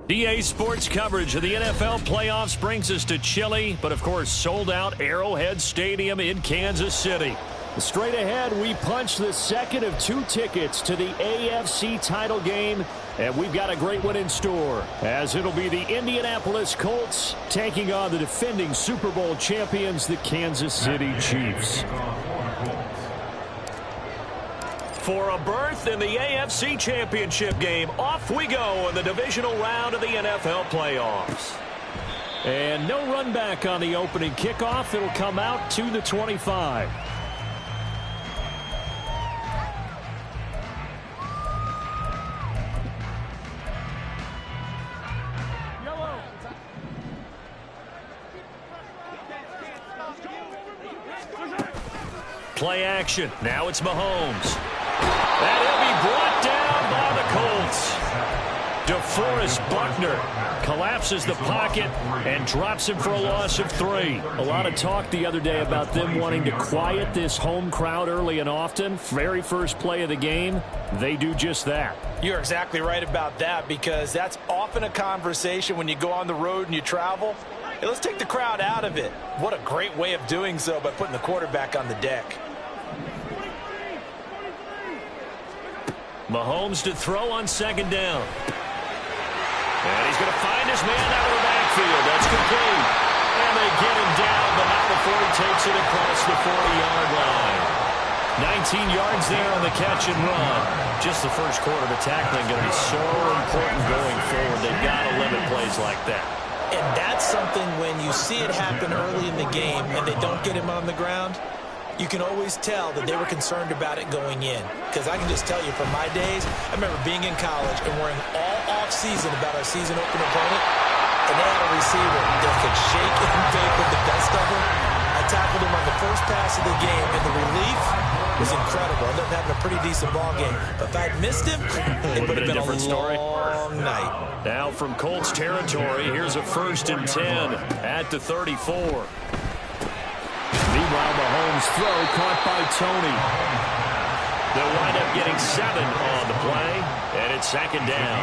EA Sports coverage of the NFL playoffs brings us to chilly, but of course sold-out Arrowhead Stadium in Kansas City. Straight ahead, we punch the second of 2 tickets to the AFC title game, and we've got a great one in store, as it'll be the Indianapolis Colts taking on the defending Super Bowl champions, the Kansas City Chiefs. For a berth in the AFC Championship game, off we go in the divisional round of the NFL playoffs. And no run back on the opening kickoff. It'll come out to the 25. Play action. Now it's Mahomes. And he'll be brought down by the Colts. DeForest Buckner collapses the pocket and drops him for a loss of 3. A lot of talk the other day about them wanting to quiet this home crowd early and often. Very first play of the game, they do just that. You're exactly right about that, because that's often a conversation when you go on the road and you travel. Hey, let's take the crowd out of it. What a great way of doing so by putting the quarterback on the deck. Mahomes to throw on second down. And he's going to find his man out of the backfield. That's complete. And they get him down, but not before he takes it across the 40-yard line. 19 yards there on the catch and run. Just the first quarter of tackling going to be so important going forward. They've got to limit plays like that. And that's something when you see it happen early in the game and they don't get him on the ground, you can always tell that they were concerned about it going in. Because I can just tell you from my days, I remember being in college and worrying all off-season about our season opener opponent, and they had a receiver that could shake and bake with the best of them. I tackled him on the first pass of the game, and the relief was incredible. I ended up having a pretty decent ball game. But if I'd missed him, it would have been a different story. Long night. Now from Colts territory, here's a 1st and 10 at the 34. Meanwhile, Mahomes' throw caught by Tony. They'll wind up getting 7 on the play, and it's second down.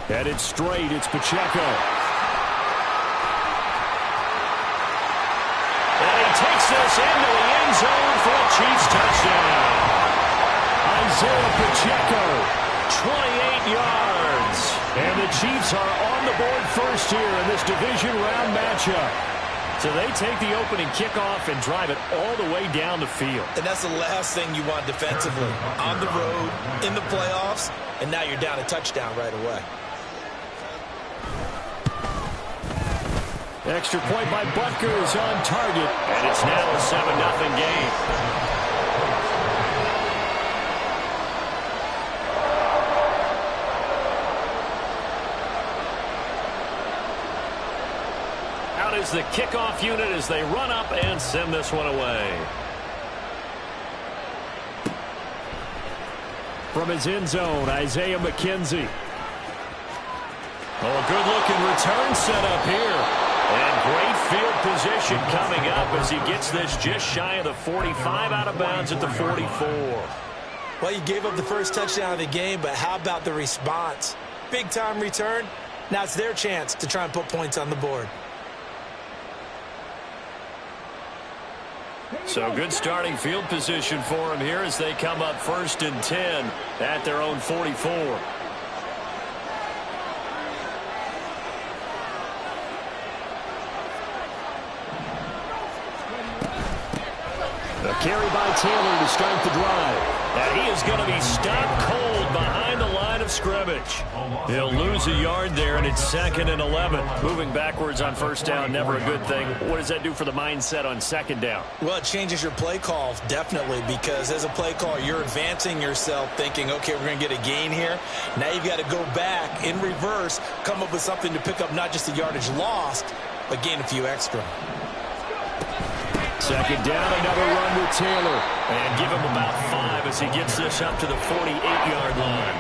Headed straight, it's Pacheco. And he takes this into the end zone for a Chiefs touchdown. Isaiah Pacheco, 28 yards. And the Chiefs are on the board first here in this division round matchup. So they take the opening kickoff and drive it all the way down the field. And that's the last thing you want defensively. On the road, in the playoffs, and now you're down a touchdown right away. Extra point by Butker is on target. And it's now a 7-0 game. Is the kickoff unit as they run up and send this one away. From his end zone, Isaiah McKenzie. Oh, a good-looking return set up here. And great field position coming up as he gets this just shy of the 45 out of bounds at the 44. Well, you gave up the first touchdown of the game, but how about the response? Big-time return. Now it's their chance to try and put points on the board. So good starting field position for them here as they come up 1st and 10 at their own 44. A carry by Taylor to start the drive. And he is going to be stopped cold behind the line of scrimmage. He'll lose a yard there, and it's 2nd and 11. Moving backwards on first down, never a good thing. What does that do for the mindset on second down? Well, it changes your play call, definitely, because as a play caller, you're advancing yourself thinking, okay, we're going to get a gain here. Now you've got to go back in reverse, come up with something to pick up not just the yardage lost, but gain a few extra. Second down, another run with Taylor. And give him about 5 as he gets this up to the 48-yard line.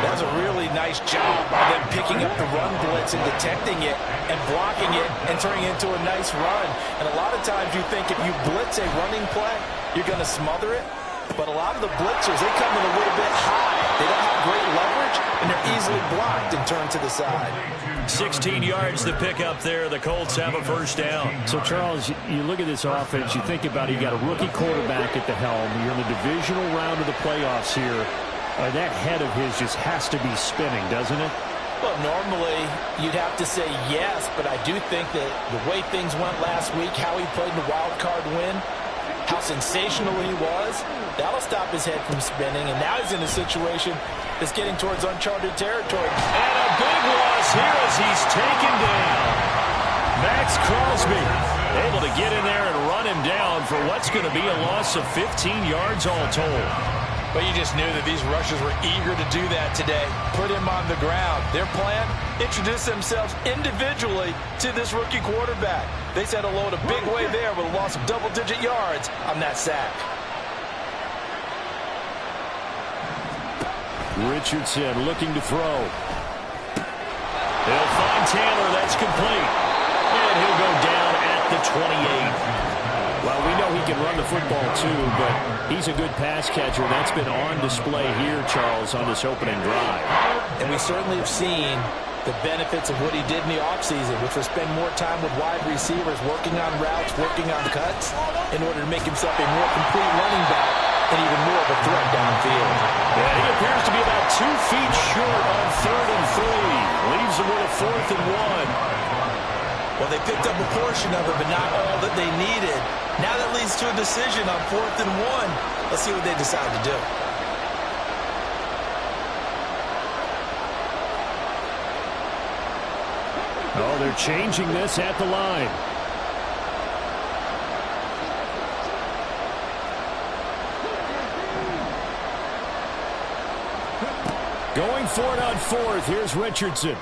That was a really nice job by them picking up the run blitz and detecting it and blocking it and turning it into a nice run. And a lot of times you think if you blitz a running play, you're going to smother it. But a lot of the blitzers, they come in a little bit high. They don't have great leverage, and they're easily blocked and turned to the side. 16 yards to pick up there. The Colts have a first down. So, Charles, you look at this offense, you think about it, you got a rookie quarterback at the helm. You're in the divisional round of the playoffs here. That head of his just has to be spinning, doesn't it? Well, normally you'd have to say yes, but I do think that the way things went last week, how he played in the wild card win, how sensational he was, that'll stop his head from spinning. And now he's in a situation that's getting towards uncharted territory. And a big loss here as he's taken down. Max Crosby able to get in there and run him down for what's going to be a loss of 15 yards all told. But you just knew that these rushers were eager to do that today. Put him on the ground. Their plan, introduce themselves individually to this rookie quarterback. They said hello in a big way there with a loss of double-digit yards on that sack. Richardson looking to throw. They'll find Taylor. That's complete. And he'll go down at the 28. Well, we know he can run the football, too, but he's a good pass catcher. That's been on display here, Charles, on this opening drive. And we certainly have seen the benefits of what he did in the offseason, which was spend more time with wide receivers, working on routes, working on cuts, in order to make himself a more complete running back and even more of a threat downfield. Yeah, he appears to be about 2 feet short on 3rd and 3. Leaves him with a 4th and 1. Well, they picked up a portion of it, but not all that they needed. Now that leads to a decision on 4th and 1. Let's see what they decide to do. Oh, they're changing this at the line. Going for it on 4th. Here's Richardson.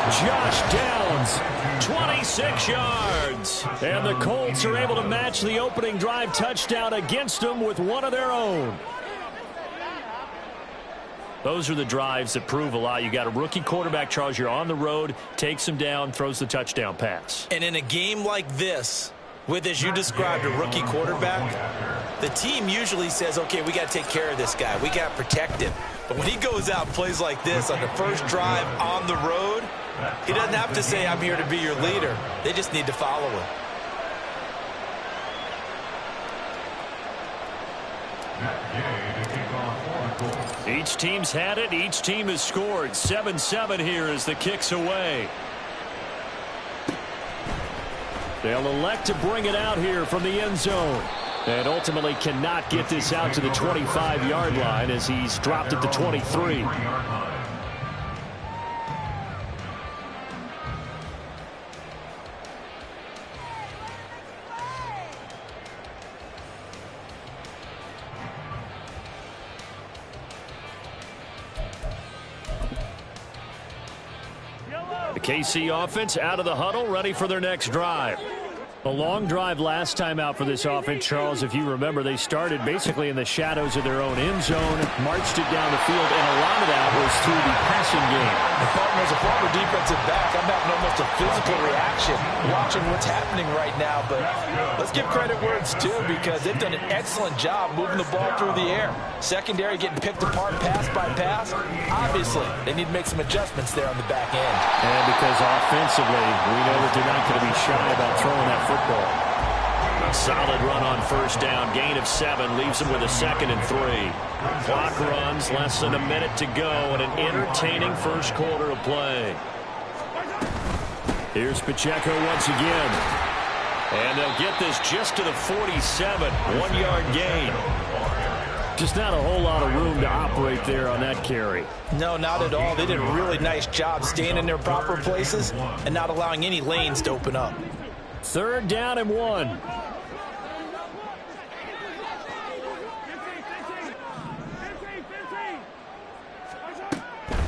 Josh Downs, 26 yards. And the Colts are able to match the opening drive touchdown against them with one of their own. Those are the drives that prove a lot. You got a rookie quarterback, Charles. You're on the road, takes him down, throws the touchdown pass. And in a game like this, with, as you described, a rookie quarterback, the team usually says, okay, we got to take care of this guy. We got to protect him. But when he goes out and plays like this on the first drive on the road, he doesn't have to say, I'm here to be your leader. They just need to follow him. Each team's had it. Each team has scored. 7-7 here as the kick's away. They'll elect to bring it out here from the end zone. And ultimately cannot get this out to the 25-yard line as he's dropped at the 23. The KC offense out of the huddle, ready for their next drive. A long drive last time out for this offense, Charles. If you remember, they started basically in the shadows of their own end zone, marched it down the field, and a lot of that was through the passing game. And partner, as a former defensive back, I'm having almost a physical reaction watching what's happening right now. But let's give credit where it's due, because they've done an excellent job moving the ball through the air. Secondary getting picked apart pass by pass. Obviously, they need to make some adjustments there on the back end. And because offensively, we know that they're not going to be shy about throwing that football. A solid run on first down. Gain of 7 leaves him with a 2nd and 3. Clock runs, less than a minute to go, and an entertaining first quarter of play. Here's Pacheco once again. And they'll get this just to the 47. 1-yard gain. Just not a whole lot of room to operate there on that carry. No, not at all. They did a really nice job staying in their proper places and not allowing any lanes to open up. 3rd down and 1.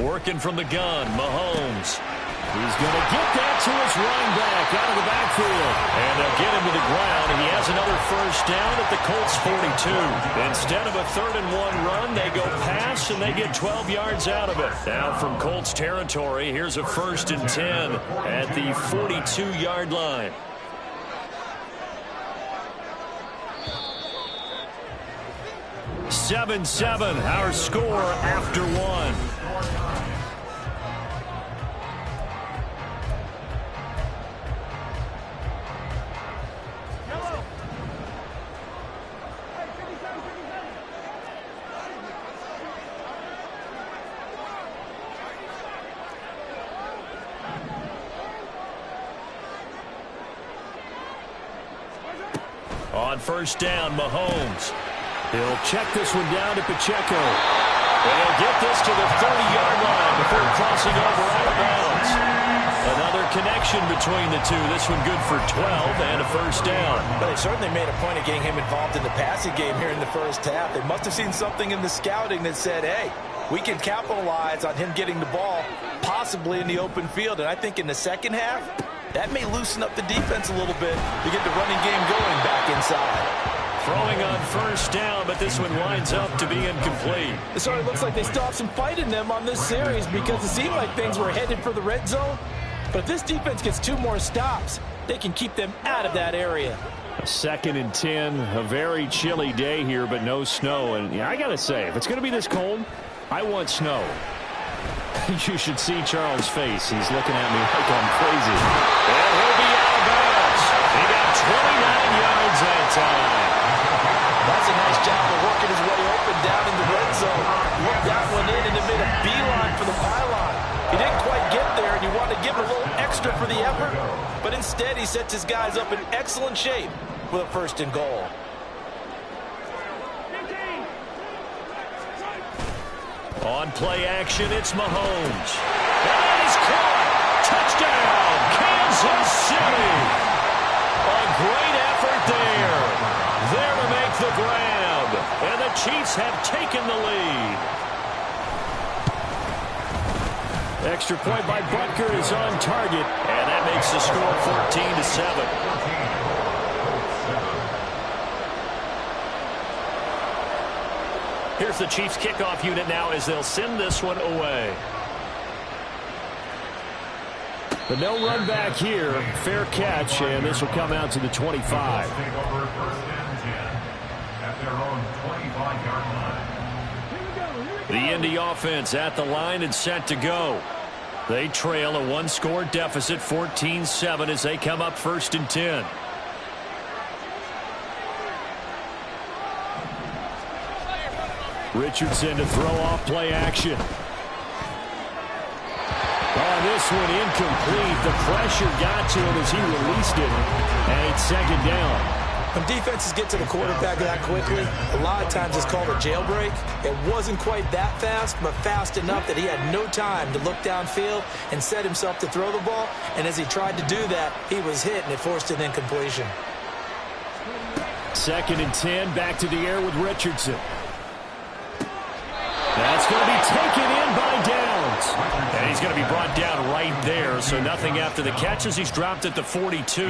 Working from the gun, Mahomes. He's going to get that to his running back out of the backfield. And they'll get him to the ground, and he has another first down at the Colts 42. Instead of a 3rd and 1 run, they go pass, and they get 12 yards out of it. Now from Colts territory, here's a 1st and 10 at the 42-yard line. 7-7, our score after one. On first down, Mahomes. He'll check this one down to Pacheco. And he'll get this to the 30-yard line before crossing over out of bounds. Another connection between the two. This one good for 12 and a first down. Well, they certainly made a point of getting him involved in the passing game here in the first half. They must have seen something in the scouting that said, hey, we can capitalize on him getting the ball possibly in the open field. And I think in the second half, that may loosen up the defense a little bit to get the running game going back inside. Throwing on first down, but this one winds up to be incomplete. It sort of looks like they still have some fight in them on this series because it seemed like things were headed for the red zone. But if this defense gets 2 more stops, they can keep them out of that area. 2nd and 10, a very chilly day here, but no snow. And yeah, I got to say, if it's going to be this cold, I want snow. You should see Charles' face. He's looking at me like I'm crazy. And he'll be out of bounds. He got 29 yards that time. That's a nice job of working his way open down in the red zone. Looked that one in and then made a beeline for the pylon. He didn't quite get there, and you want to give him a little extra for the effort. But instead, he sets his guys up in excellent shape with a 1st and goal. On play action, it's Mahomes. And he's caught. Touchdown, Kansas City. A great effort there. There to make the grab. And the Chiefs have taken the lead. Extra point by Butker is on target. And that makes the score 14-7. Here's the Chiefs kickoff unit now as they'll send this one away. But no run back here. Fair catch, and this will come out to the 25. The Indy offense at the line and set to go. They trail a 1-score deficit, 14-7, as they come up 1st and 10. Richardson to throw off play action. Oh, this one incomplete. The pressure got to him as he released it. And it's 2nd down. When defenses get to the quarterback that quickly, a lot of times it's called a jailbreak. It wasn't quite that fast, but fast enough that he had no time to look downfield and set himself to throw the ball. And as he tried to do that, he was hit, and it forced an incompletion. 2nd and 10, back to the air with Richardson. That's going to be taken in by Downs. And he's going to be brought down right there, so nothing after the catches. He's dropped at the 42.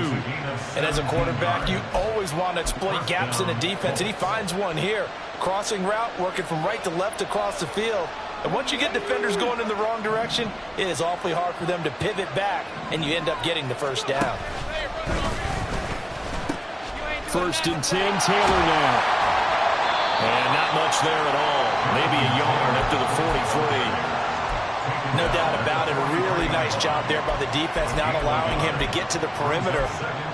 And as a quarterback, you always want to exploit gaps in the defense, and he finds one here. Crossing route, working from right to left across the field. And once you get defenders going in the wrong direction, it is awfully hard for them to pivot back, and you end up getting the 1st down. 1st and 10, Taylor now. And not much there at all. Maybe a yard up to the 43. No doubt about it. A really nice job there by the defense, not allowing him to get to the perimeter.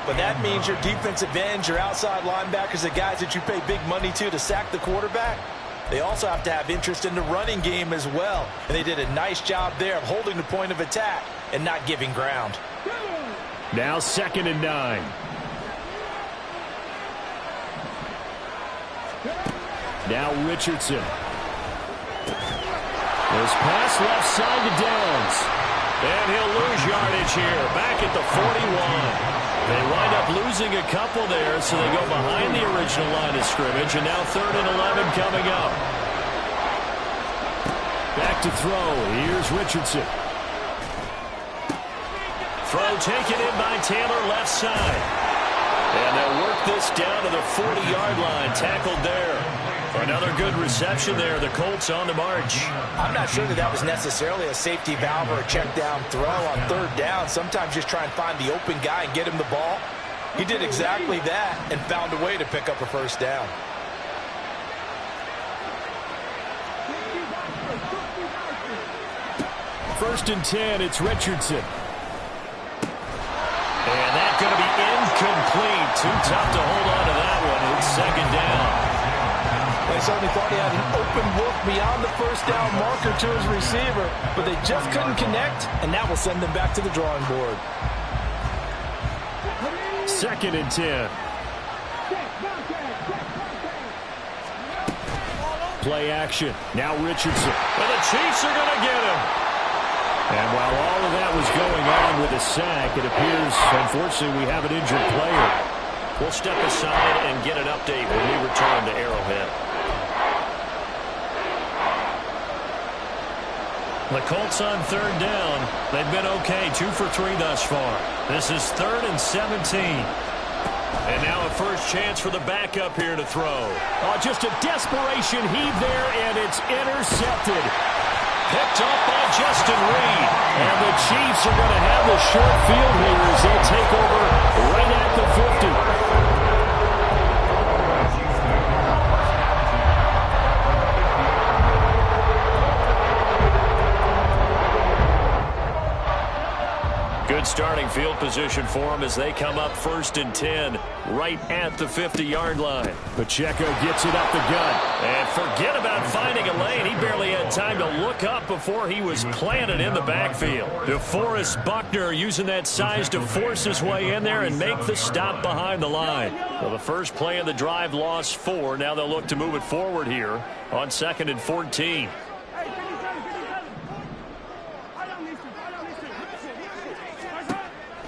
But that means your defensive ends, your outside linebackers, the guys that you pay big money to sack the quarterback, they also have to have interest in the running game as well. And they did a nice job there of holding the point of attack and not giving ground. Now 2nd and 9. Now Richardson. This pass left side to Downs. And he'll lose yardage here. Back at the 41. They wind up losing a couple there, so they go behind the original line of scrimmage. And now 3rd and 11 coming up. Back to throw. Here's Richardson. Throw taken in by Taylor left side. And they'll work this down to the 40-yard line. Tackled there. Another good reception there. The Colts on the march. I'm not sure that was necessarily a safety valve or a check down throw on 3rd down. Sometimes just try and find the open guy and get him the ball. He did exactly that and found a way to pick up a 1st down. First and 10, it's Richardson. And that's going to be incomplete. Too tough to hold on to that one. It's second down. They certainly thought he had an open look beyond the first down marker to his receiver, but they just couldn't connect, and that will send them back to the drawing board. Second and 10. Play action. Now Richardson. And the Chiefs are going to get him. And while all of that was going on with a sack, it appears, unfortunately, we have an injured player. We'll step aside and get an update when we return to Arrowhead. The Colts on third down. They've been okay, 2 for 3 thus far. This is 3rd and 17. And now a first chance for the backup here to throw. Oh, just a desperation heave there, and it's intercepted. Picked up by Justin Reed. And the Chiefs are going to have the short field here as they take over right at the 50. Good starting field position for them as they come up 1st and 10 right at the 50-yard line. Pacheco gets it up the gut. And forget about finding a lane. He barely had time to look up before he was planted in the backfield. DeForest Buckner using that size to force his way in there and make the stop behind the line. Well, the first play of the drive lost 4. Now they'll look to move it forward here on 2nd and 14.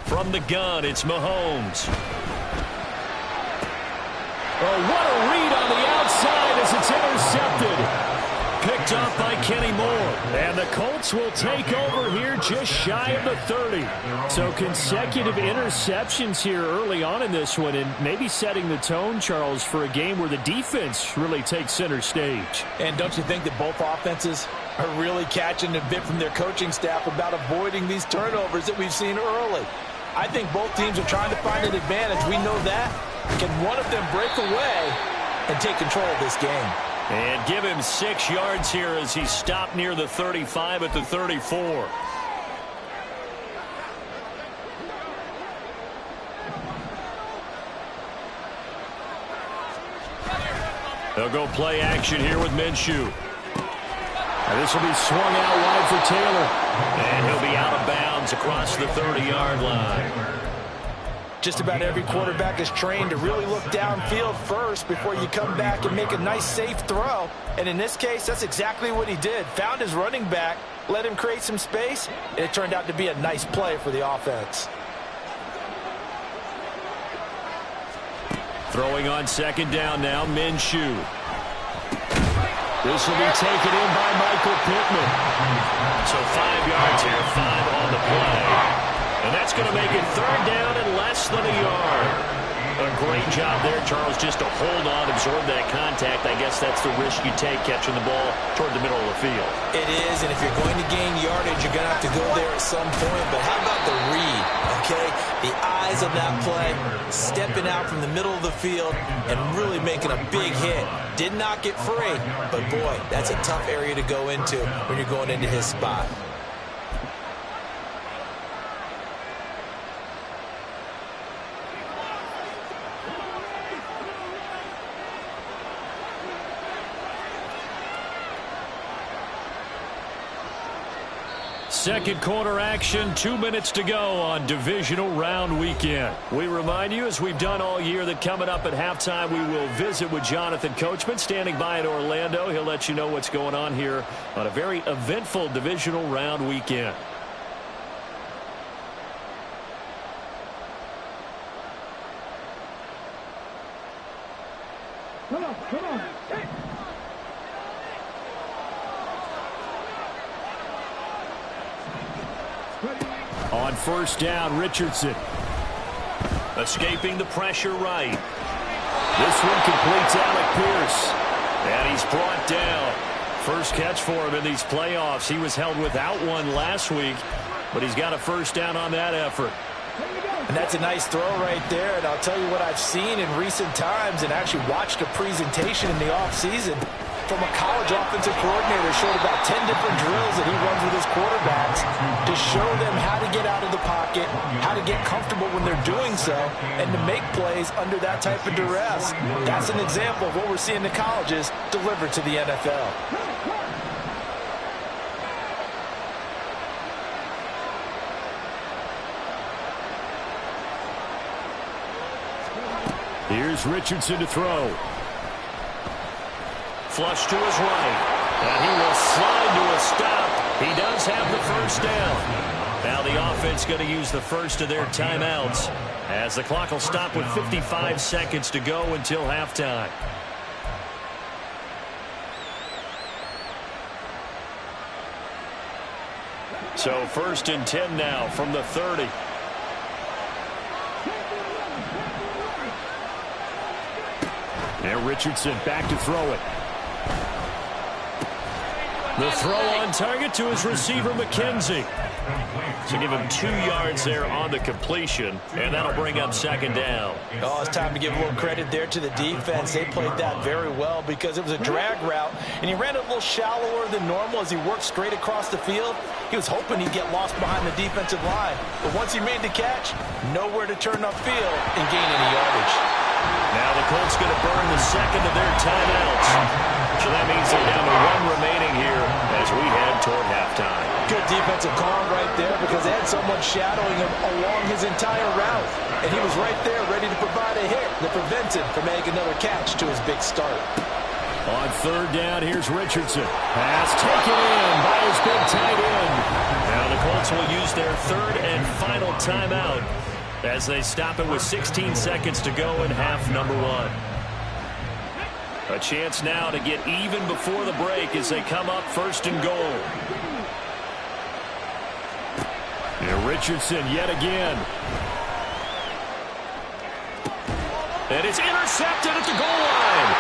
From the gun, it's Mahomes. Oh, what a read on the outside as it's intercepted. Picked up by Kenny Moore. And the Colts will take over here just shy of the 30. So consecutive interceptions here early on in this one, and maybe setting the tone, Charles, for a game where the defense really takes center stage. And don't you think that both offenses are really catching a bit from their coaching staff about avoiding these turnovers that we've seen early? I think both teams are trying to find an advantage. We know that. Can one of them break away and take control of this game? And give him 6 yards here as he stopped near the 35 at the 34. They'll go play action here with Minshew. And this will be swung out wide for Taylor. And he'll be out of bounds across the 30-yard line. Just about every quarterback is trained to really look downfield first before you come back and make a nice, safe throw. And in this case, that's exactly what he did. Found his running back, let him create some space, and it turned out to be a nice play for the offense. Throwing on 2nd down now, Minshew. This will be taken in by Michael Pittman. So 5 yards here, 5 on the play. And that's going to make it 3rd down and less than a yard. A great job there, Charles, just to hold on, absorb that contact. I guess that's the risk you take catching the ball toward the middle of the field. It is, and if you're going to gain yardage, you're going to have to go there at some point. But how about the read, okay? The eyes of that play, stepping out from the middle of the field and really making a big hit. Did not get free, but boy, that's a tough area to go into when you're going into his spot. Second quarter action, 2 minutes to go on Divisional Round Weekend. We remind you, as we've done all year, that coming up at halftime, we will visit with Jonathan Coachman, standing by in Orlando. He'll let you know what's going on here on a very eventful Divisional Round Weekend. Come on. Hey. On 1st down, Richardson. Escaping the pressure right. This one completes Alec Pierce. And he's brought down. First catch for him in these playoffs. He was held without one last week, but he's got a 1st down on that effort. And that's a nice throw right there. And I'll tell you what I've seen in recent times and actually watched a presentation in the offseason. from a college offensive coordinator showed about 10 different drills that he runs with his quarterbacks to show them how to get out of the pocket, how to get comfortable when they're doing so, and to make plays under that type of duress. That's an example of what we're seeing in colleges delivered to the NFL. Here's Richardson to throw. Flush to his right. And he will slide to a stop. He does have the first down. Now the offense going to use the first of their timeouts as the clock will stop with 55 seconds to go until halftime. So 1st and 10 now from the 30. And Richardson back to throw it. The throw on target to his receiver, McKenzie. So give him 2 yards there on the completion, and that'll bring up 2nd down. Oh, it's time to give a little credit there to the defense. They played that very well because it was a drag route, and he ran it a little shallower than normal as he worked straight across the field. He was hoping he'd get lost behind the defensive line, but once he made the catch, nowhere to turn upfield and gain any yardage. Now the Colts going to burn the 2nd of their timeouts. So that means they're down to 1 remaining here as we head toward halftime. Good defensive call right there because they had someone shadowing him along his entire route. And he was right there ready to provide a hit that prevents him from making another catch to his big start. On 3rd down, here's Richardson. Pass taken in by his big tight end. Now the Colts will use their 3rd and final timeout as they stop it with 16 seconds to go in half number 1. A chance now to get even before the break as they come up 1st and goal. And Richardson yet again. And it's intercepted at the goal line.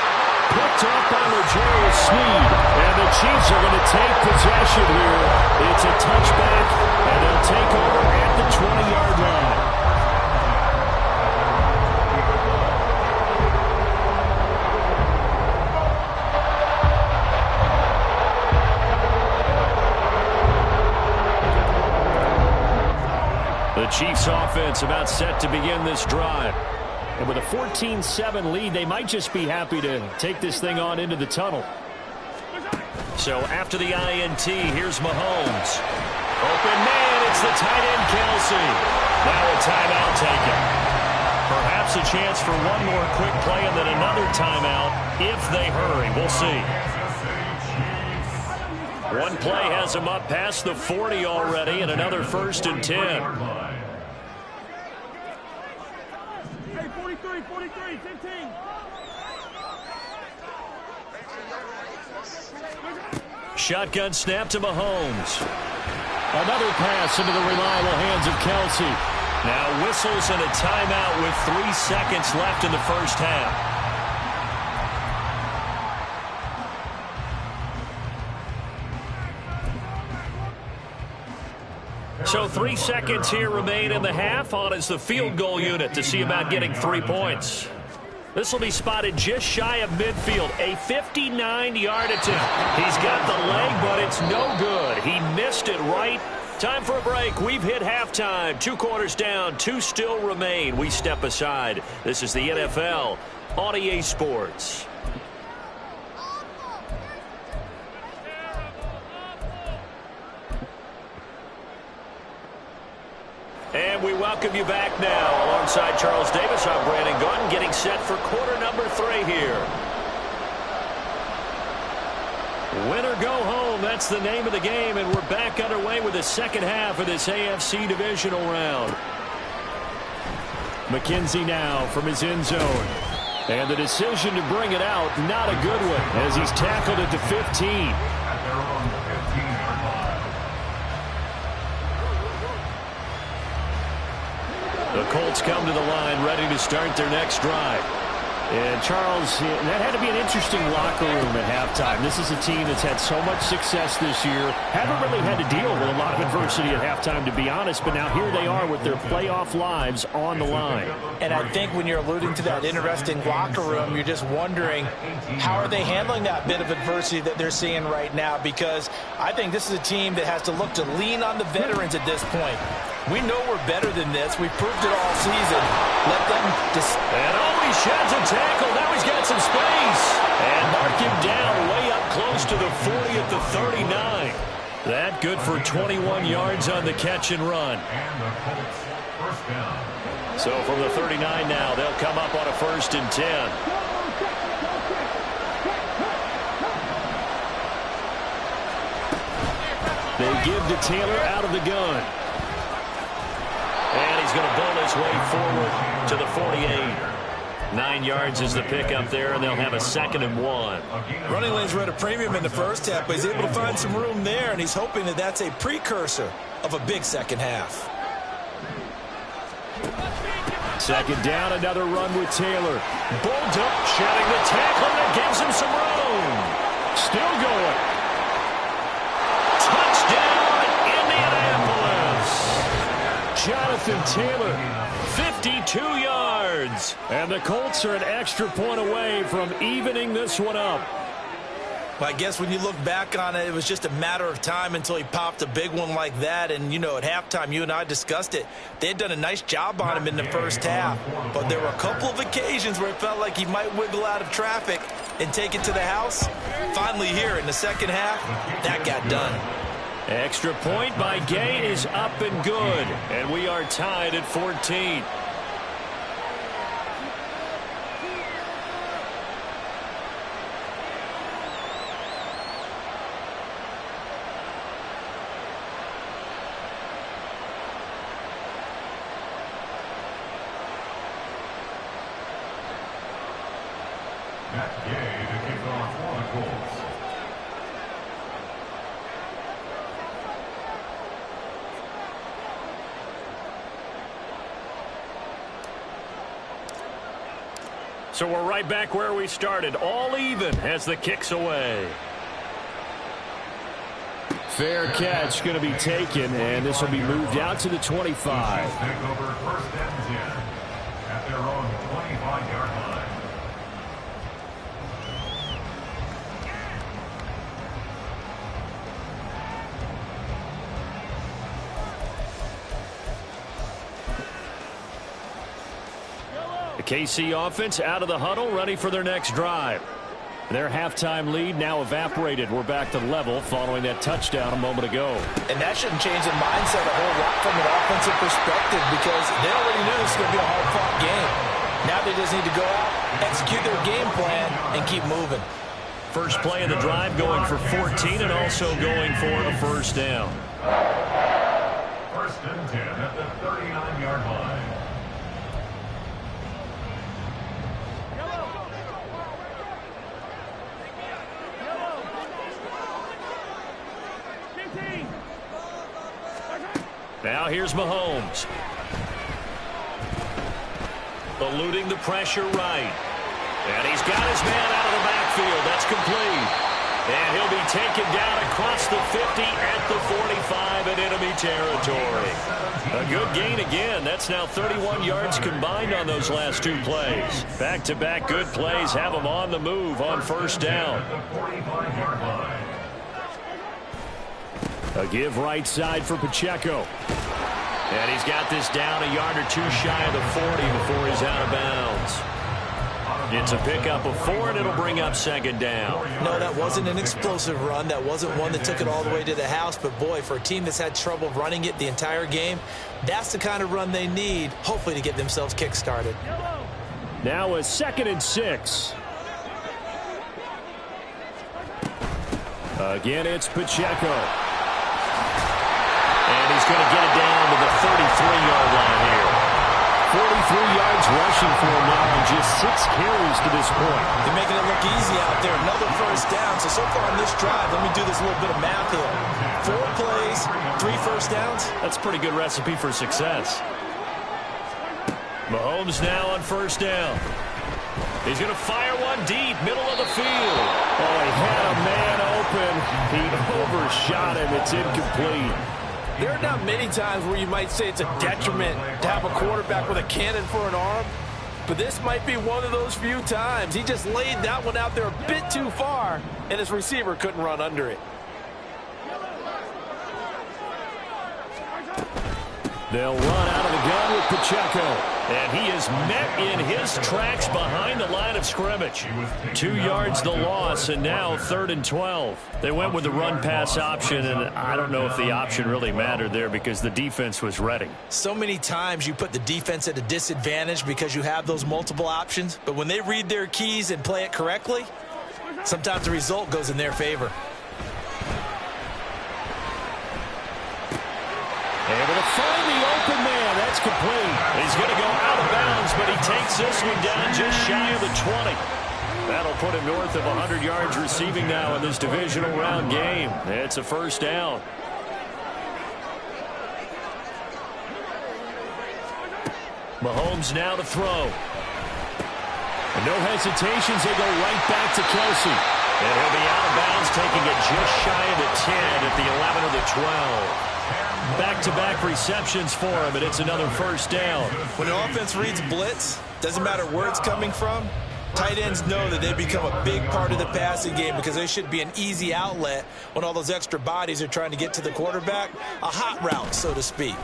Picked up by L'Jarius Sneed. And the Chiefs are going to take possession here. It's a touchback, and they'll take over at the 20-yard line. The Chiefs offense about set to begin this drive. And with a 14-7 lead, they might just be happy to take this thing on into the tunnel. So after the INT, here's Mahomes. Open man, it's the tight end Kelsey. Now a timeout taken. Perhaps a chance for one more quick play and then another timeout if they hurry. We'll see. One play has them up past the 40 already and another 1st and 10. 43, 15. Shotgun snap to Mahomes. Another pass into the reliable hands of Kelsey. Now whistles and a timeout with 3 seconds left in the first half. So 3 seconds here remain in the half. On is the field goal unit to see about getting 3 points. This will be spotted just shy of midfield. A 59-yard attempt. He's got the leg, but it's no good. He missed it right. Time for a break. We've hit halftime. 2 quarters down. 2 still remain. We step aside. This is the NFL on EA Sports. And we welcome you back now. Alongside Charles Davis, I'm Brandon Gaudin, getting set for quarter number 3 here. Win or go home, that's the name of the game, and we're back underway with the second half of this AFC Divisional round. McKenzie now from his end zone. And the decision to bring it out, not a good one, as he's tackled at the 15. The Colts come to the line ready to start their next drive. And Charles, that had to be an interesting locker room at halftime. This is a team that's had so much success this year. Haven't really had to deal with a lot of adversity at halftime, to be honest. But now here they are with their playoff lives on the line. And I think when you're alluding to that interesting locker room, you're just wondering how are they handling that bit of adversity that they're seeing right now? Because I think this is a team that has to look to lean on the veterans at this point. We know we're better than this. We've proved it all season. Let them just... And he sheds a tackle. Now he's got some space. And mark him down way up close to the 40 at the 39. That good for 21 yards on the catch and run. So from the 39 now, they'll come up on a 1st and 10. They give to Taylor out of the gun. And he's going to bowl his way forward to the 48. 9 yards is the pickup there, and they'll have a 2nd and 1. Running lanes were at a premium in the first half, but he's able to find some room there, and he's hoping that that's a precursor of a big second half. 2nd down, another run with Taylor. Bulled up, shedding the tackle, and it gives him some room. Still going. Touchdown, Indianapolis. Jonathan Taylor, 52 yards. And the Colts are an extra point away from evening this one up. Well, I guess when you look back on it, it was just a matter of time until he popped a big one like that. And, you know, at halftime, you and I discussed it. They had done a nice job on him in the first half. But there were a couple of occasions where it felt like he might wiggle out of traffic and take it to the house. Finally here in the second half, that got done. Extra point by Gay is up and good. And we are tied at 14. So we're right back where we started, all even as the kick's away. Fair catch going to be taken, and this will be moved out to the 25. Take over 1st and 10 at their own 25-yard line. The KC offense out of the huddle, ready for their next drive. Their halftime lead now evaporated. We're back to level following that touchdown a moment ago. And that shouldn't change the mindset a whole lot from an offensive perspective because they already knew this was going to be a hard-fought game. Now they just need to go out, execute their game plan, and keep moving. First play of the drive going for 14 and also going for a 1st down. 1st and 10 at the 39-yard line. Now here's Mahomes. Eluding the pressure right. And he's got his man out of the backfield. That's complete. And he'll be taken down across the 50 at the 45 in enemy territory. A good gain again. That's now 31 yards combined on those last 2 plays. Back-to-back good plays have them on the move on 1st down. A give right side for Pacheco. And he's got this down a yard or 2 shy of the 40 before he's out of bounds. It's a pickup of 4, and it'll bring up 2nd down. No, that wasn't an explosive run. That wasn't one that took it all the way to the house. But, boy, for a team that's had trouble running it the entire game, that's the kind of run they need, hopefully, to get themselves kick-started. Now a 2nd and 6. Again, it's Pacheco. And he's going to get it down to the 33-yard line here. 43 yards rushing for him now on just 6 carries to this point. They're making it look easy out there. Another 1st down. So far on this drive, let me do this little bit of math here. 4 plays, 3 1st downs. That's a pretty good recipe for success. Mahomes now on 1st down. He's going to fire one deep, middle of the field. Oh, he had a man open. He overshot him. It's incomplete. There are not many times where you might say it's a detriment to have a quarterback with a cannon for an arm, but this might be one of those few times. He just laid that one out there a bit too far, and his receiver couldn't run under it. They'll run out of the gun with Pacheco. And he is met in his tracks behind the line of scrimmage. 2 yards the loss, and now 3rd and 12. They went with the run-pass option, and I don't know if the option really mattered there because the defense was ready. So many times you put the defense at a disadvantage because you have those multiple options, but when they read their keys and play it correctly, sometimes the result goes in their favor. Able to find the open man. That's complete. He's going to go out of bounds, but he takes this one down just shy of the 20. That'll put him north of 100 yards receiving now in this divisional round game. It's a first down. Mahomes now to throw. And no hesitations. They go right back to Kelsey. And he'll be out of bounds, taking it just shy of the 10 at the 11 of the 12. Back-to-back receptions for him, and it's another first down. When the offense reads blitz, doesn't matter where it's coming from, tight ends know that they become a big part of the passing game because they should be an easy outlet when all those extra bodies are trying to get to the quarterback. A hot route, so to speak.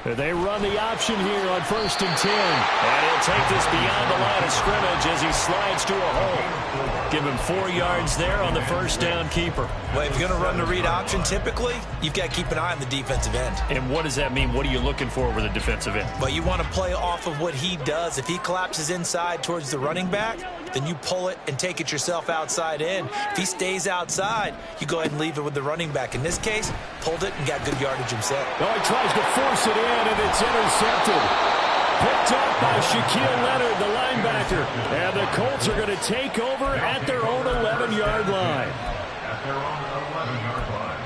They run the option here on 1st and 10. And he'll take this beyond the line of scrimmage as he slides to a hole. Give him 4 yards there on the first down keeper. Well, if you're going to run the read option, typically, you've got to keep an eye on the defensive end. And what does that mean? What are you looking for with a defensive end? But you want to play off of what he does. If he collapses inside towards the running back, then you pull it and take it yourself outside in. If he stays outside, you go ahead and leave it with the running back. In this case, pulled it and got good yardage himself. Oh, he tries to force it in, and it's intercepted. Picked up by Shaquille Leonard, the linebacker. And the Colts are going to take over at their own 11-yard line. At their own 11-yard line.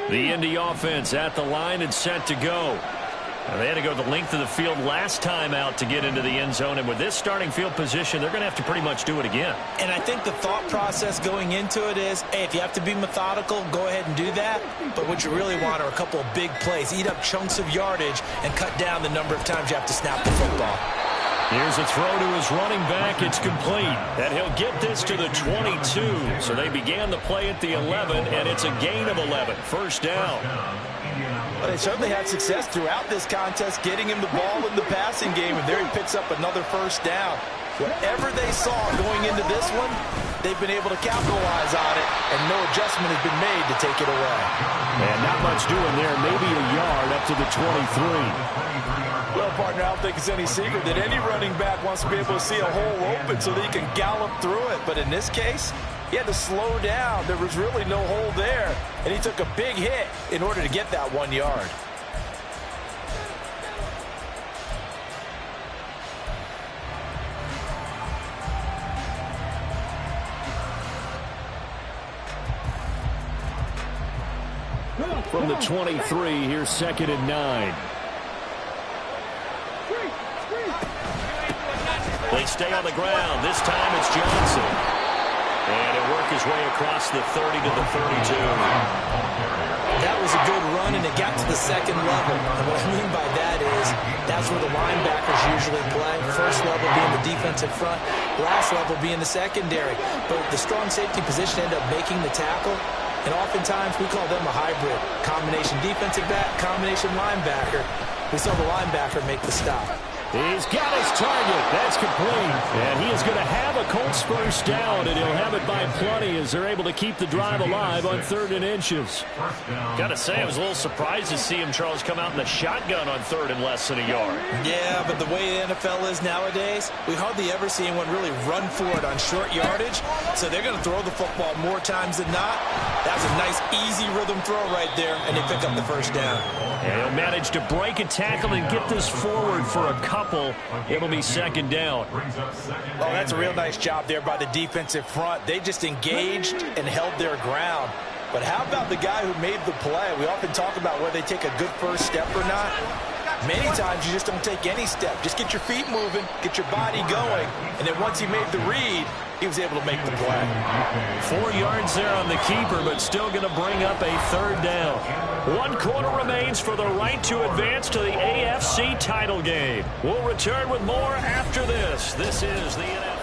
The Indy offense at the line and set to go. Now, they had to go the length of the field last time out to get into the end zone, and with this starting field position, they're going to have to pretty much do it again. And I think the thought process going into it is, hey, if you have to be methodical, go ahead and do that. But what you really want are a couple of big plays. Eat up chunks of yardage and cut down the number of times you have to snap the football. Here's a throw to his running back. It's complete. And he'll get this to the 22. So they began the play at the 11, and it's a gain of 11. First down. Well, they certainly had success throughout this contest getting him the ball in the passing game, and there he picks up another first down. Whatever they saw going into this one, they've been able to capitalize on it, and no adjustment has been made to take it away. And not much doing there. Maybe a yard up to the 23. Well, partner, I don't think it's any secret that any running back wants to be able to see a hole open so that he can gallop through it. But in this case, he had to slow down. There was really no hole there, and he took a big hit in order to get that 1 yard. From the 23, here's 2nd and 9. They stay on the ground. This time it's Johnson. And it worked his way across the 30 to the 32. That was a good run, and it got to the second level. And what I mean by that is that's where the linebackers usually play. First level being the defensive front, last level being the secondary. But the strong safety position ended up making the tackle. And oftentimes we call them a hybrid. Combination defensive back, combination linebacker. We saw the linebacker make the stop. He's got his target. That's complete. And he is going to have a Colts first down, and he'll have it by plenty as they're able to keep the drive alive on 3rd and inches. Got to say, I was a little surprised to see him, Charles, come out in the shotgun on 3rd and less than a yard. Yeah, but the way the NFL is nowadays, we hardly ever see anyone really run for it on short yardage. So they're going to throw the football more times than not. That's a nice, easy rhythm throw right there, and they pick up the first down. And he'll manage to break a tackle and get this forward for a couple. It'll be 2nd down. Oh, that's a real nice job there by the defensive front. They just engaged and held their ground. But how about the guy who made the play? We often talk about whether they take a good first step or not. Many times you just don't take any step. Just get your feet moving, get your body going, and then once he made the read, he was able to make the play. 4 yards there on the keeper, but still going to bring up a 3rd down. 1 quarter remains for the right to advance to the AFC title game. We'll return with more after this. This is the NFL.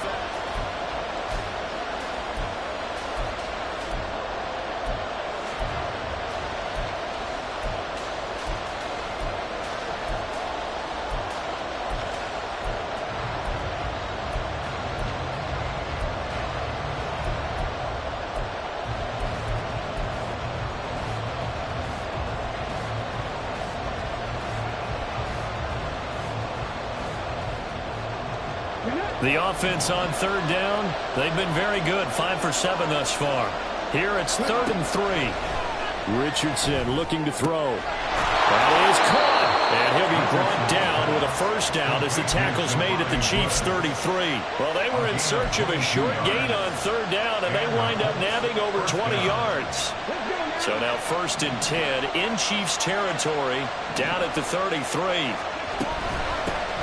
The offense on 3rd down, they've been very good, 5 for 7 thus far. Here it's 3rd and 3. Richardson looking to throw. That is caught, and he'll be brought down with a first down as the tackle's made at the Chiefs' 33. Well, they were in search of a short gain on 3rd down, and they wind up nabbing over 20 yards. So now 1st and 10 in Chiefs territory, down at the 33.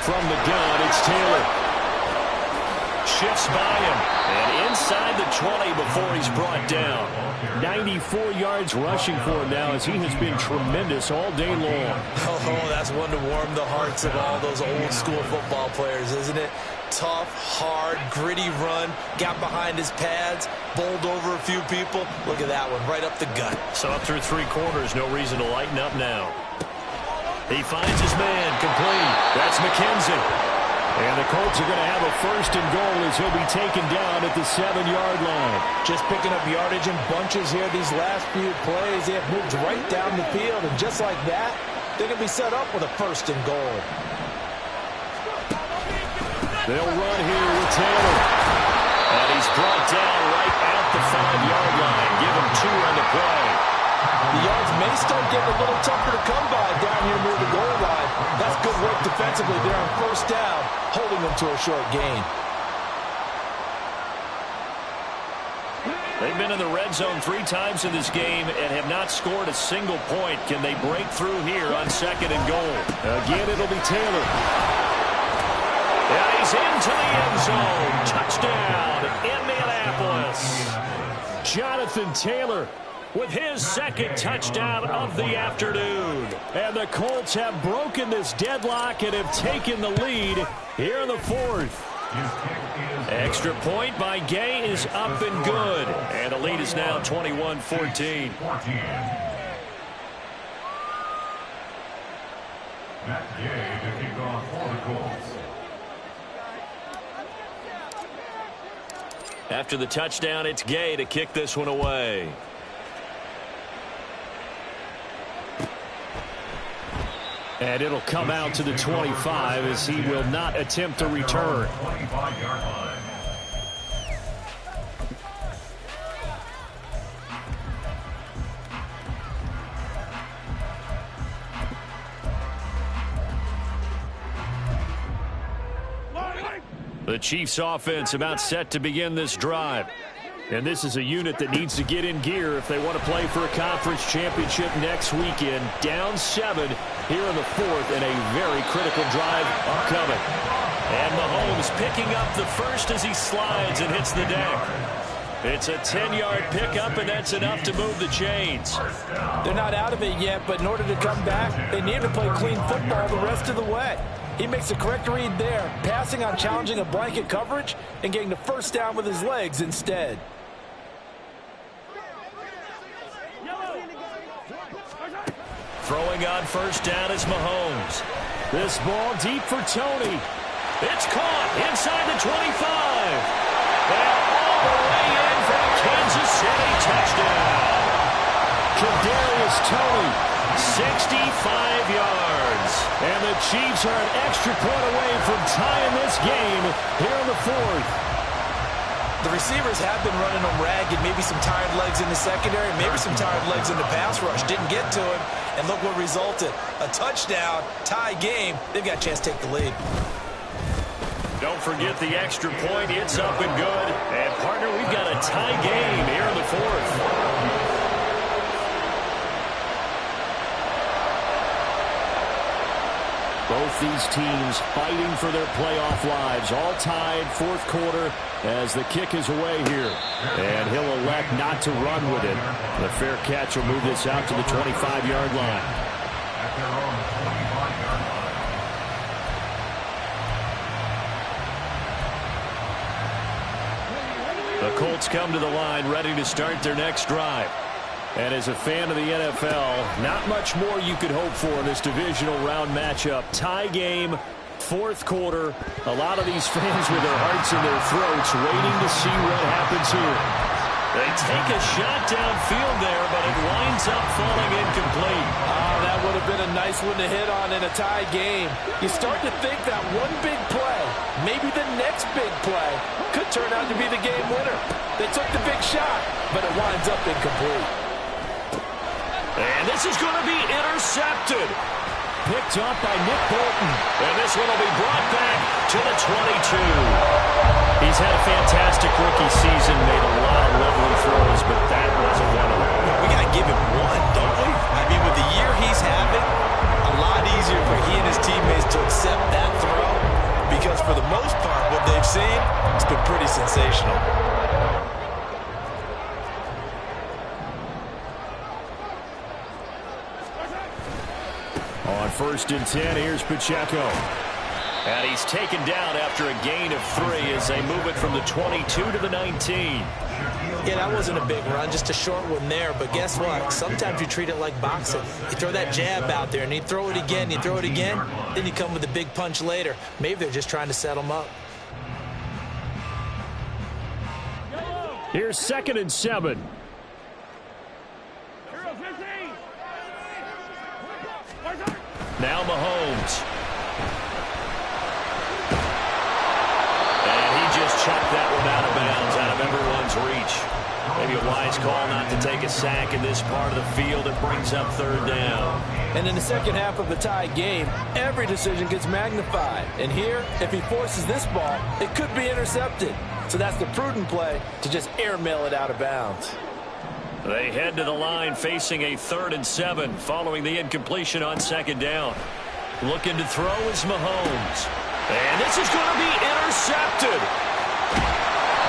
From the gun, it's Taylor. Shifts by him, and inside the 20 before he's brought down. 94 yards rushing for him now as he has been tremendous all day long. Oh, that's one to warm the hearts of all those old school football players, isn't it? Tough, hard, gritty run, got behind his pads, bowled over a few people. Look at that one, right up the gut. So up through 3 quarters, no reason to lighten up now. He finds his man, complete. That's McKenzie. And the Colts are going to have a 1st and goal as he'll be taken down at the 7-yard line. Just picking up yardage in bunches here these last few plays. They have moved right down the field, and just like that, they're going to be set up with a 1st and goal. They'll run here with Taylor. And he's brought down right at the 5-yard line. Give him 2 on the play. The yards may start getting a little tougher to come by down here near the goal line. That's good work defensively there on 1st down, holding them to a short gain. They've been in the red zone 3 times in this game and have not scored a single point. Can they break through here on 2nd and goal? Again, it'll be Taylor. And he's into the end zone. Touchdown, Indianapolis. Jonathan Taylor with his 2nd touchdown of the afternoon. And the Colts have broken this deadlock and have taken the lead here in the 4th. Extra point by Gay is up and good. And the lead is now 21-14. Matt Gay to kick off for the Colts. After the touchdown, it's Gay to kick this one away. And it'll come out to the 25 as he will not attempt to return. 25-yard line. The Chiefs offense about set to begin this drive. And this is a unit that needs to get in gear if they want to play for a conference championship next weekend. Down 7 here in the 4th and a very critical drive upcoming. And Mahomes picking up the first as he slides and hits the deck. It's a 10-yard pickup, and that's enough to move the chains. They're not out of it yet, but in order to come back, they need to play clean football the rest of the way. He makes the correct read there, passing on challenging a blanket coverage and getting the first down with his legs instead. Throwing on first down is Mahomes. This ball deep for Tony. It's caught inside the 25. And all the way in for a Kansas City touchdown. Kadarius Toney, 65 yards. And the Chiefs are an extra point away from tying this game here in the fourth. The receivers have been running them ragged. Maybe some tired legs in the secondary, maybe some tired legs in the pass rush. Didn't get to him, and look what resulted. A touchdown, tie game. They've got a chance to take the lead. Don't forget the extra point. It's up and good. And, partner, we've got a tie game here in the fourth. Both these teams fighting for their playoff lives. All tied, fourth quarter, as the kick is away here. And he'll elect not to run with it. The fair catch will move this out to the 25-yard line. At their own 25-yard line. The Colts come to the line ready to start their next drive. And as a fan of the NFL, not much more you could hope for in this divisional round matchup. Tie game, fourth quarter. A lot of these fans with their hearts in their throats waiting to see what happens here. They take a shot downfield there, but it winds up falling incomplete. That would have been a nice one to hit on in a tie game. You start to think that one big play, maybe the next big play, could turn out to be the game winner. They took the big shot, but it winds up incomplete. And this is going to be intercepted. Picked up by Nick Bolton. And this one will be brought back to the 22. He's had a fantastic rookie season, made a lot of lovely throws, but that wasn't one of them. We got to give him one, don't we? I mean, with the year he's having, a lot easier for he and his teammates to accept that throw, because for the most part, what they've seen, it's been pretty sensational. On 1st and 10, here's Pacheco. And he's taken down after a gain of 3 as they move it from the 22 to the 19. Yeah, that wasn't a big run, just a short one there. But guess what? Sometimes you treat it like boxing. You throw that jab out there, and you throw it again, then you come with a big punch later. Maybe they're just trying to set him up. Here's 2nd and 7. Now Mahomes. And he just chucked that one out of bounds, out of everyone's reach. Maybe a wise call not to take a sack in this part of the field. It brings up 3rd down. And in the second half of the tie game, every decision gets magnified. And here, if he forces this ball, it could be intercepted. So that's the prudent play, to just airmail it out of bounds. They head to the line facing a 3rd and 7 following the incompletion on 2nd down. Looking to throw is Mahomes. And this is going to be intercepted.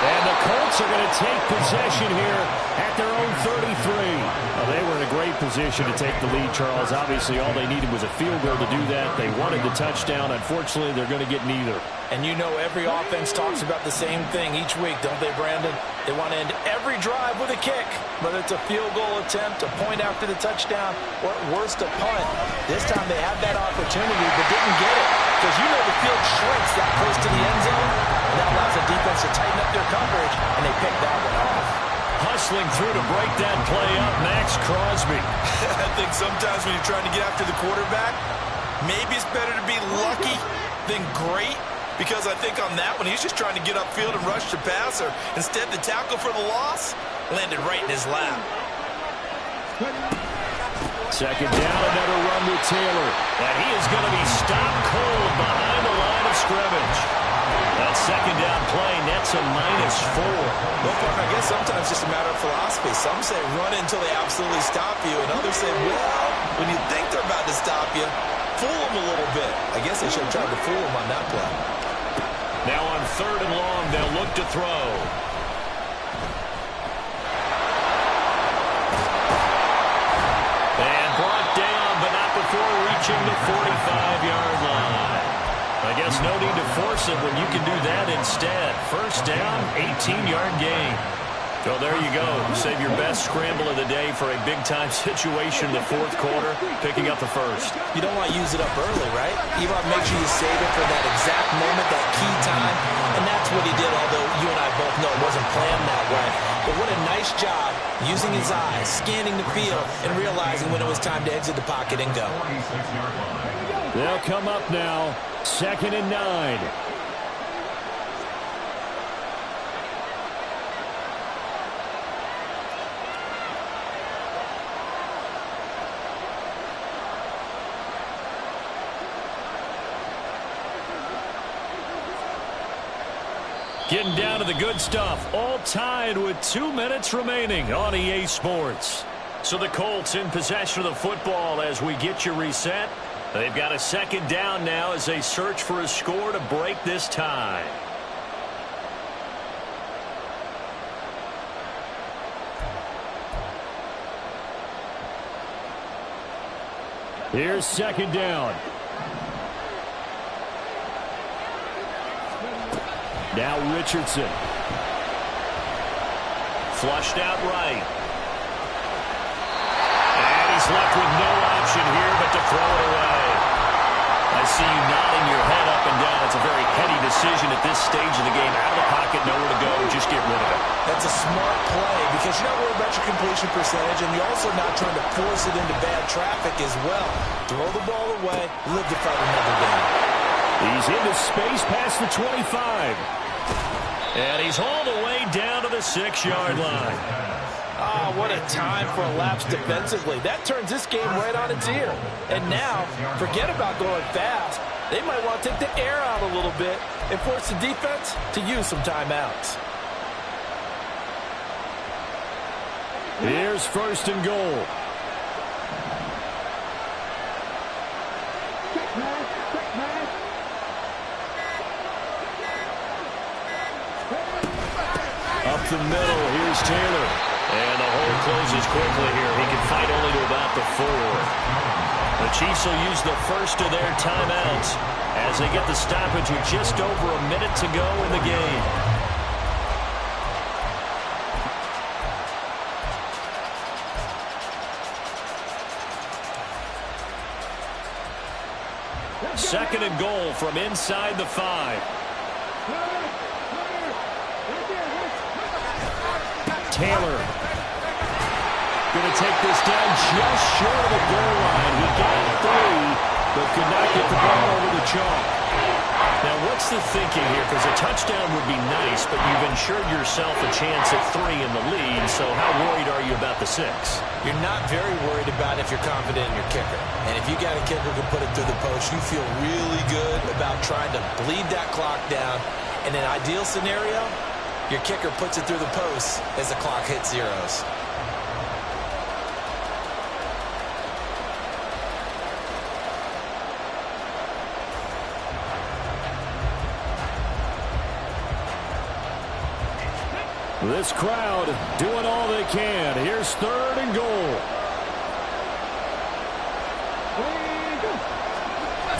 And the Colts are going to take possession here at their own 33. Well, they were in a great position to take the lead, Charles. Obviously, all they needed was a field goal to do that. They wanted the touchdown. Unfortunately, they're going to get neither. And you know every offense talks about the same thing each week, don't they, Brandon? They want to end every drive with a kick, whether it's a field goal attempt, a point after the touchdown, or at worst a punt. This time they had that opportunity but didn't get it, because you know the field shrinks that close to the end zone, and that allows the defense to tighten up their coverage, and they picked that one off. Hustling through to break that play up, Max Crosby. I think sometimes when you're trying to get after the quarterback, maybe it's better to be lucky than great. Because I think on that one, he's just trying to get upfield and rush the passer. Instead, the tackle for the loss landed right in his lap. 2nd down, another run with Taylor. And he is going to be stopped cold behind the line of scrimmage. That 2nd down play nets a -4. Well, partner, I guess sometimes it's just a matter of philosophy. Some say run until they absolutely stop you, and others say, well, when you think they're about to stop you, fool them a little bit. I guess they should have tried to fool them on that play. Now on 3rd and long, they'll look to throw. And brought down, but not before reaching the 45-yard line. I guess no need to force it when you can do that instead. 1st down, 18-yard gain. Well, there you go. Save your best scramble of the day for a big-time situation in the fourth quarter, picking up the first. You don't want to use it up early, right? You want to make sure you save it for that exact moment, that key time, and that's what he did, although you and I both know it wasn't planned that way. But what a nice job using his eyes, scanning the field, and realizing when it was time to exit the pocket and go. They'll come up now, 2nd and 9. Getting down to the good stuff, all tied with 2 minutes remaining on EA Sports. So the Colts in possession of the football as we get you reset. They've got a 2nd down now as they search for a score to break this tie. Here's 2nd down. Now Richardson. Flushed out right. And he's left with no option here but to throw it away. I see you nodding your head up and down. It's a very heady decision at this stage of the game. Out of the pocket, nowhere to go, just get rid of it. That's a smart play because you're not worried about your completion percentage, and you're also not trying to force it into bad traffic as well. Throw the ball away, live to fight another down. He's into space past the 25. And he's all the way down to the 6-yard line. Ah, what a time for a lapse defensively. That turns this game right on its ear. And now, forget about going fast. They might want to take the air out a little bit and force the defense to use some timeouts. Here's 1st and goal. Up the middle, here's Taylor. And the hole closes quickly here. He can fight only to about the 4. The Chiefs will use the first of their timeouts as they get the stoppage with just over a minute to go in the game. Second and goal from inside the 5. Taylor going to take this down just short of the goal line. He got 3, but could not get the ball over the chalk. Now, what's the thinking here? Because a touchdown would be nice, but you've ensured yourself a chance at 3 in the lead, so how worried are you about the 6? You're not very worried about if you're confident in your kicker. And if you got a kicker who can put it through the post, you feel really good about trying to bleed that clock down. In an ideal scenario, your kicker puts it through the post as the clock hits zeros. This crowd doing all they can. Here's 3rd and goal.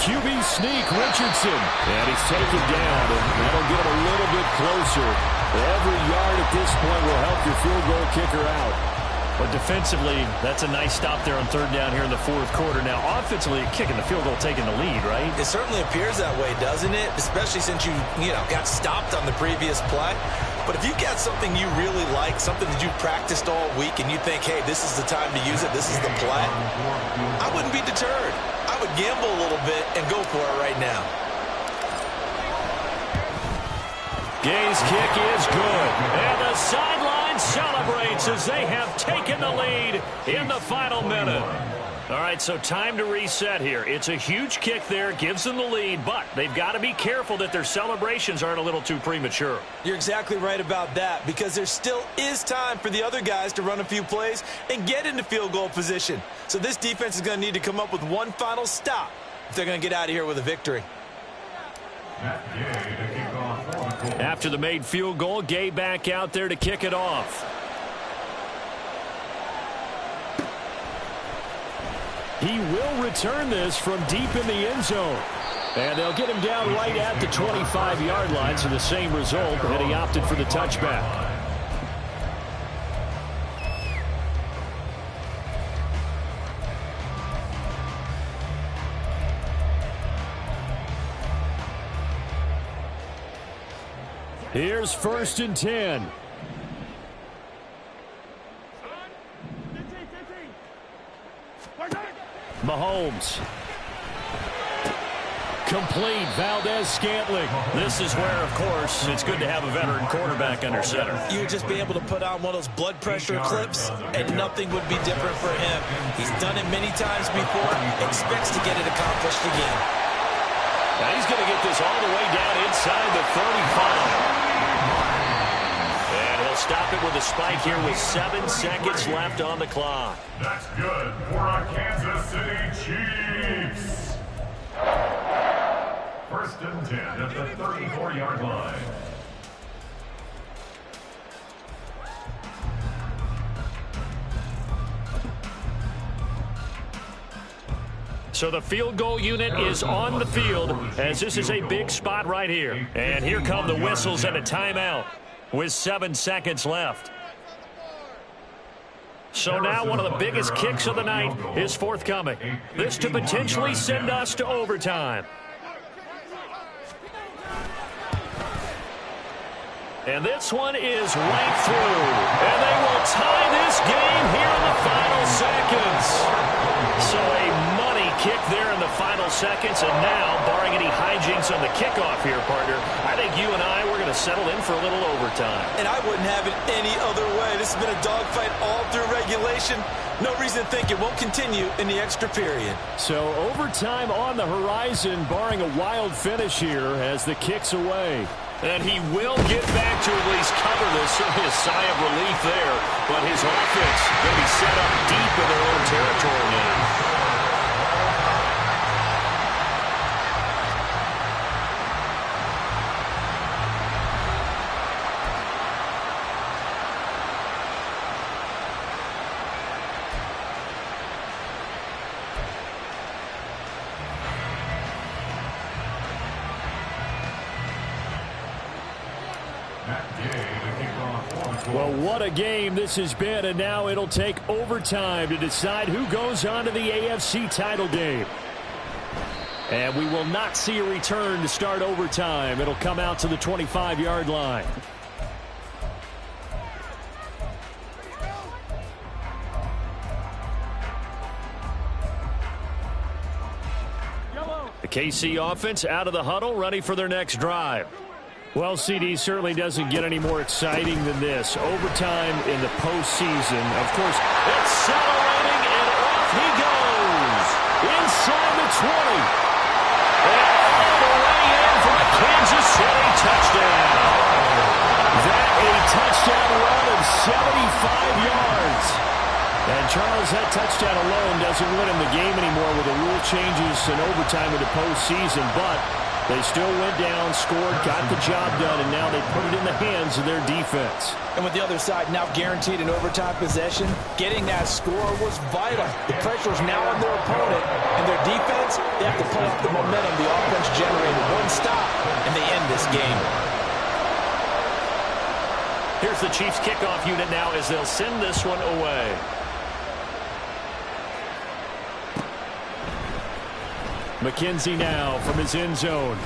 QB sneak, Richardson. And he's taken down, and that'll get him a little bit closer. Every yard at this point will help your field goal kicker out. But defensively, that's a nice stop there on 3rd down here in the 4th quarter. Now, offensively, kicking the field goal, taking the lead, right? It certainly appears that way, doesn't it? Especially since you got stopped on the previous play. But if you got something you really like, something that you practiced all week, and you think, hey, this is the time to use it, this is the play, I wouldn't be deterred. I would gamble a little bit and go for it right now. Gay's kick is good. And the sideline celebrates as they have taken the lead in the final minute. All right, so time to reset here. It's a huge kick there, gives them the lead, but they've got to be careful that their celebrations aren't a little too premature. You're exactly right about that, because there still is time for the other guys to run a few plays and get into field goal position. So this defense is going to need to come up with one final stop if they're going to get out of here with a victory. After the made field goal, Gay back out there to kick it off. He will return this from deep in the end zone. And they'll get him down right at the 25-yard line, so the same result, and he opted for the touchback. Here's 1st and 10. Mahomes. Complete. Valdez-Scantling. This is where, of course, it's good to have a veteran quarterback under center. You would just be able to put on one of those blood pressure clips, and nothing would be different for him. He's done it many times before, expects to get it accomplished again. Now he's going to get this all the way down inside the 35. And he'll stop it with a spike here with 7 seconds left on the clock. That's good for our Kansas City Chiefs. 1st and 10 at the 34-yard line. So the field goal unit is on the field as this is a big spot right here. And here come the whistles and a timeout with 7 seconds left. So now one of the biggest kicks of the night is forthcoming. This to potentially send us to overtime. And this one is right through. And they will tie this game here in the final seconds. So a money kick there in the final seconds. And now, barring any hijinks on the kickoff here, partner, I think you and I, we're going to settle in for a little overtime. And I wouldn't have it any other way. This has been a dogfight all through regulation. No reason to think it won't continue in the extra period. So overtime on the horizon, barring a wild finish here as the kick's away. And he will get back to at least cover this. Certainly a sigh of relief there. But his offense going to be set up deep in their own territory now. Well, what a game this has been, and now it'll take overtime to decide who goes on to the AFC title game. And we will not see a return to start overtime. It'll come out to the 25-yard line. The KC offense out of the huddle, ready for their next drive. Well, CD certainly doesn't get any more exciting than this. Overtime in the postseason. Of course, accelerating, and off he goes. Inside the 20. And all the way in for a Kansas City touchdown. That a touchdown run of 75 yards. And Charles, that touchdown alone doesn't win him the game anymore with the rule changes and overtime in the postseason, but they still went down, scored, got the job done, and now they put it in the hands of their defense. And with the other side now guaranteed an overtime possession, getting that score was vital. The pressure is now on their opponent, and their defense, they have to play up the momentum the offense generated. One stop, and they end this game. Here's the Chiefs kickoff unit now as they'll send this one away. McKenzie now from his end zone.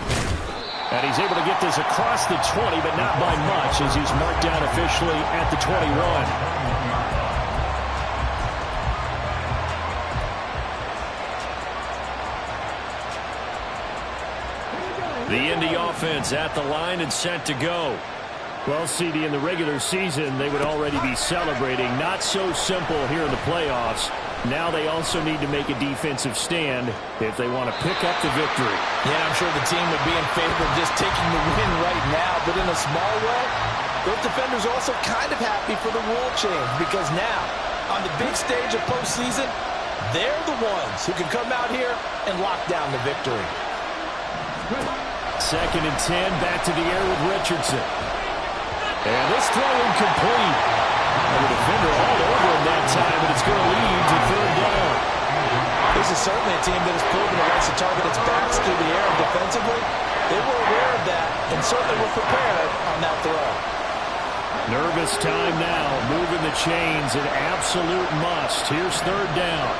And he's able to get this across the 20, but not by much as he's marked down officially at the 21. The Indy offense at the line and set to go. Well, CD, in the regular season, they would already be celebrating. Not so simple here in the playoffs. Now they also need to make a defensive stand if they want to pick up the victory. Yeah, I'm sure the team would be in favor of just taking the win right now, but in a small way, those defenders are also kind of happy for the rule change because now, on the big stage of postseason, they're the ones who can come out here and lock down the victory. 2nd and 10, back to the air with Richardson. And this throw incomplete. And the defender all over him that time, but it's going to lead to 3rd down. This is certainly a team that has proven it wants to target its backs through the air defensively. They were aware of that and certainly were prepared on that throw. Nervous time now, moving the chains, an absolute must. Here's 3rd down.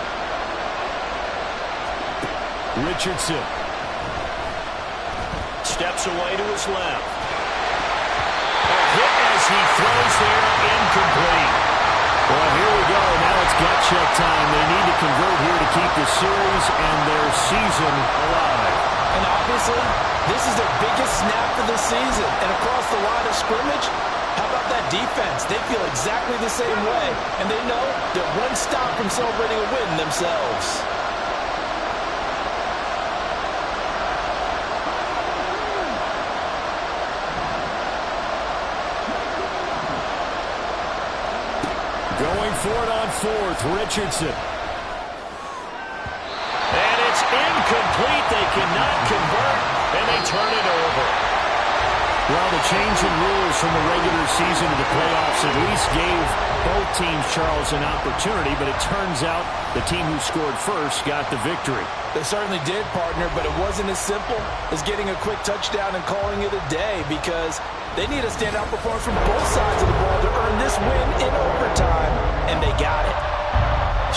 Richardson steps away to his left. He throws there, incomplete. Well, here we go. Now it's gut check time. They need to convert here to keep the series and their season alive. And obviously, this is their biggest snap of the season. And across the line of scrimmage, how about that defense? They feel exactly the same way. And they know they're one stop from celebrating a win themselves. Going for it on fourth, Richardson. And it's incomplete. They cannot convert, and they turn it over. Well, the change in rules from the regular season to the playoffs at least gave both teams, Charles, an opportunity, but it turns out the team who scored first got the victory. They certainly did, partner, but it wasn't as simple as getting a quick touchdown and calling it a day, because they need a standout performance from both sides of the ball to earn this win in overtime, and they got it.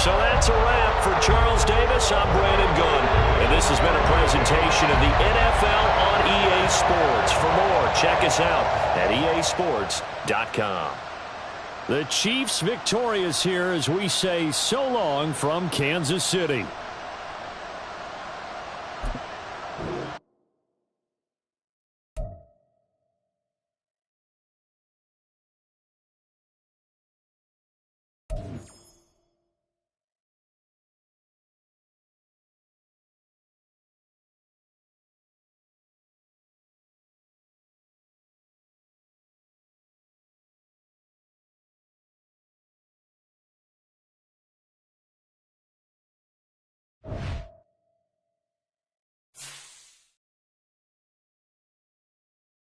So that's a wrap for Charles Davis. I'm Brandon Gunn, and this has been a presentation of the NFL on EA Sports. For more, check us out at easports.com. The Chiefs victorious here as we say so long from Kansas City.